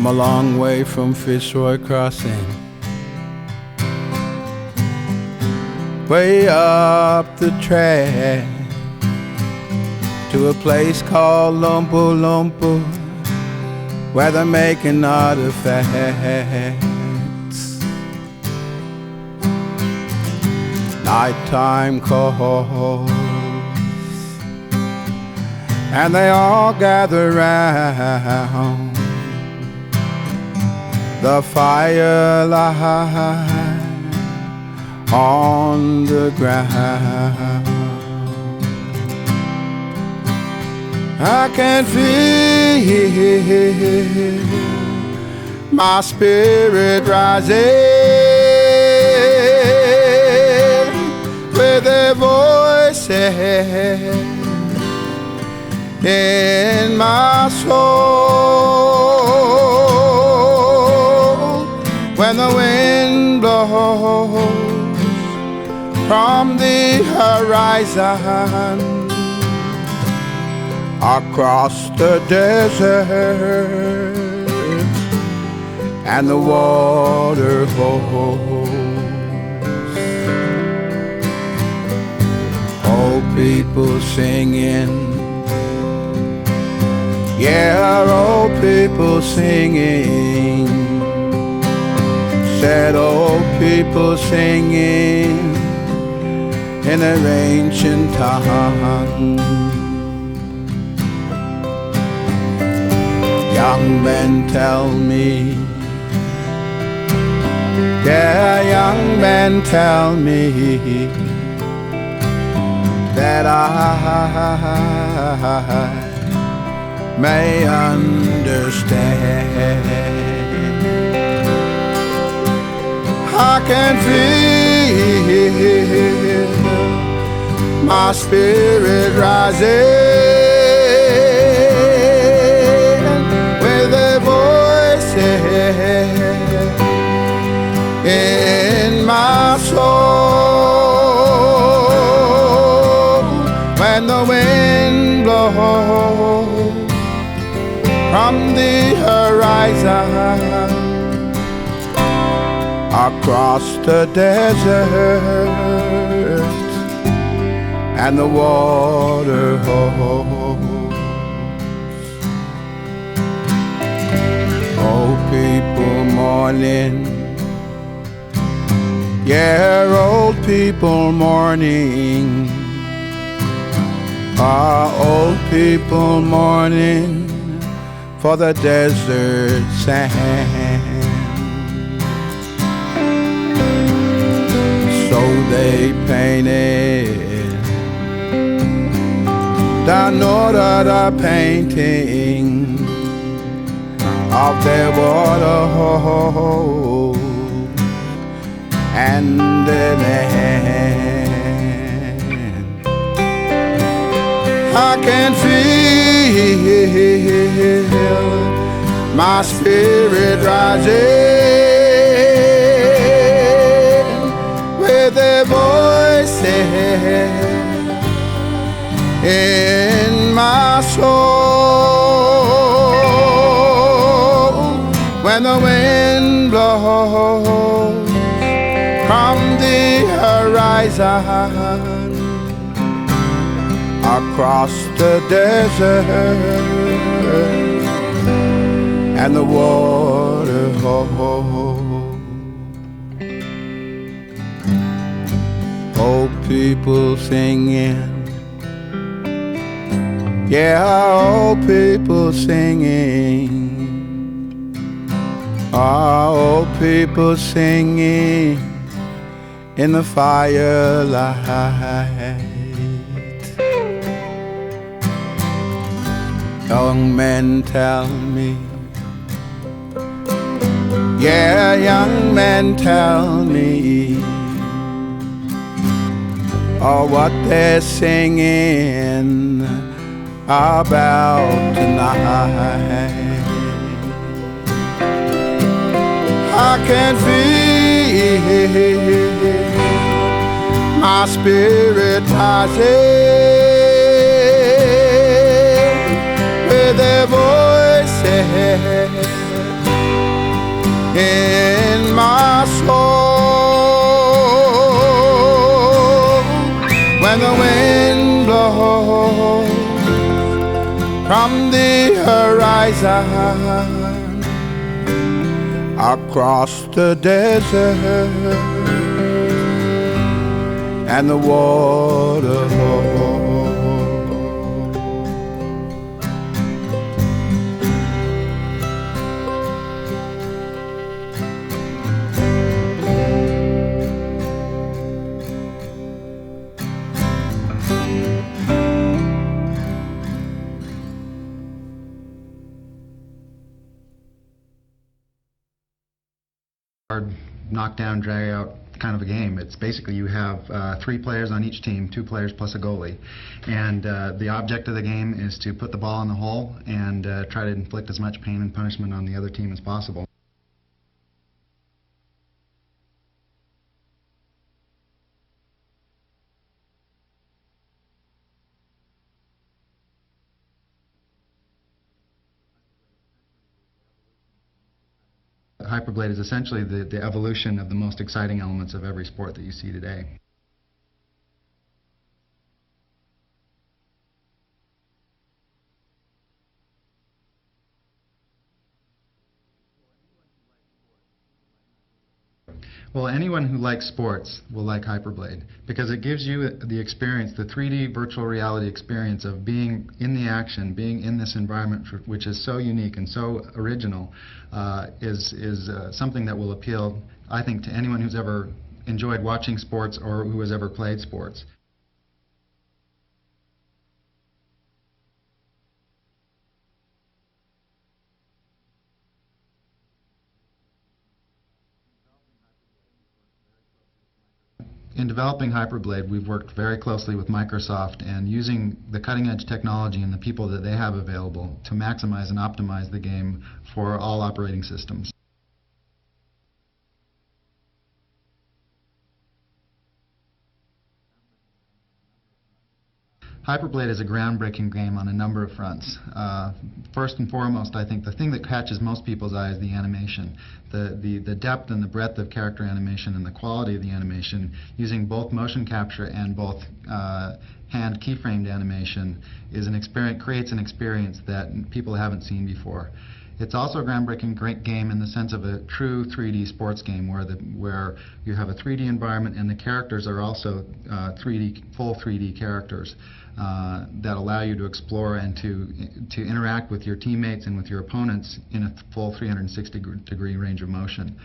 I'm a long way from Fitzroy Crossing, way up the track to a place called Lumpo Lumpo, where they're making artifacts. Nighttime calls, and they all gather round the firelight on the ground. I can feel my spirit rising with their voices in my soul. When the wind blows from the horizon across the desert and the water holds. Old people singing, yeah, old people singing. Said old people singing in their ancient tongue. Young men tell me, yeah, young men tell me that I may understand. I can feel my spirit rising with their voices in my soul. When the wind blows from the horizon across the desert and the water holds. Old people mourning, yeah, old people mourning. Old people mourning for the desert sand. So they painted the painting of their water holes and their land. I can feel my spirit rising with their voices in my soul. When the wind blows from the horizon across the desert and the water holds. Old people singing, yeah, old people singing. Old people singing in the firelight. Young men tell me, yeah, young men tell me, oh, what they're singing about tonight. I can feel my spirit rising with their voices in my soul. When the wind blows from the horizon across the desert and the water. Hard knockdown, drag out kind of a game. It's basically you have 3 players on each team, 2 players plus a goalie, and the object of the game is to put the ball in the hole and try to inflict as much pain and punishment on the other team as possible. HyperBlade is essentially the evolution of the most exciting elements of every sport that you see today. Well, anyone who likes sports will like HyperBlade because it gives you the experience, the 3D virtual reality experience of being in the action, being in this environment, which is so unique and so original, is something that will appeal, I think, to anyone who's ever enjoyed watching sports or who has ever played sports. In developing HyperBlade, we've worked very closely with Microsoft and using the cutting-edge technology and the people that they have available to maximize and optimize the game for all operating systems. HyperBlade is a groundbreaking game on a number of fronts. First and foremost, I think the thing that catches most people's eye is the animation. The depth and the breadth of character animation and the quality of the animation, using both motion capture and both hand keyframed animation, creates an experience that people haven't seen before. It's also a groundbreaking great game in the sense of a true 3D sports game where you have a 3D environment and the characters are also full 3D characters that allow you to explore and to interact with your teammates and with your opponents in a full 360-degree range of motion.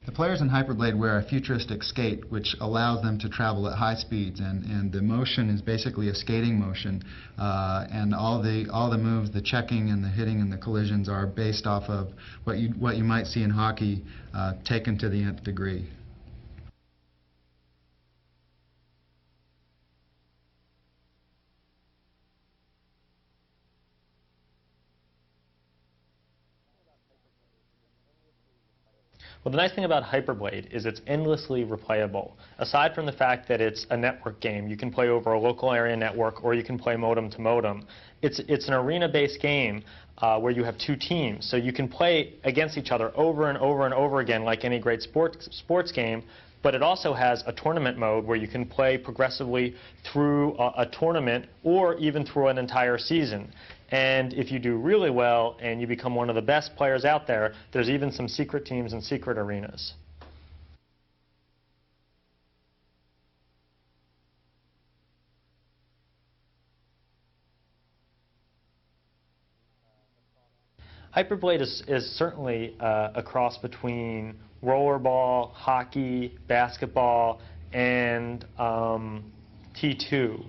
The players in HyperBlade wear a futuristic skate which allows them to travel at high speeds, and the motion is basically a skating motion, and all the moves, the checking and the hitting and the collisions are based off of what you might see in hockey taken to the nth degree. Well, the nice thing about HyperBlade is it's endlessly replayable. Aside from the fact that it's a network game, you can play over a local area network or you can play modem to modem. It's an arena-based game where you have 2 teams, so you can play against each other over and over and over again like any great sports game, but it also has a tournament mode where you can play progressively through a tournament or even through an entire season. And if you do really well and you become one of the best players out there, there's even some secret teams and secret arenas. HyperBlade is certainly a cross between rollerball, hockey, basketball, and T2.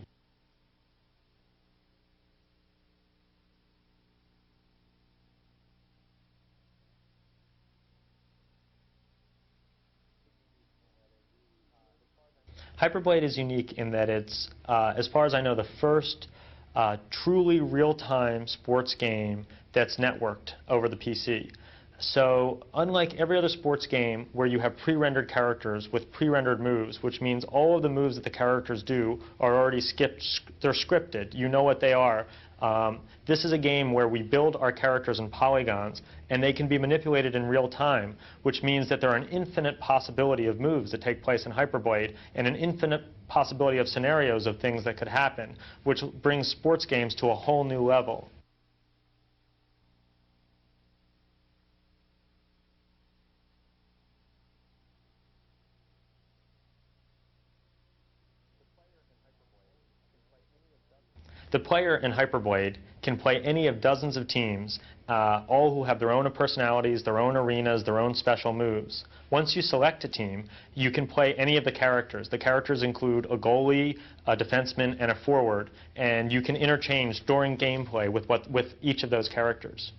HyperBlade is unique in that it's, as far as I know, the first truly real-time sports game that's networked over the PC. So unlike every other sports game where you have pre-rendered characters with pre-rendered moves, which means all of the moves that the characters do are already they're scripted, you know what they are. This is a game where we build our characters in polygons, and they can be manipulated in real time, which means that there are an infinite possibility of moves that take place in HyperBlade, and an infinite possibility of scenarios of things that could happen, which brings sports games to a whole new level. The player in HyperBlade can play any of dozens of teams, all who have their own personalities, their own arenas, their own special moves. Once you select a team, you can play any of the characters. The characters include a goalie, a defenseman, and a forward, and you can interchange during gameplay with each of those characters.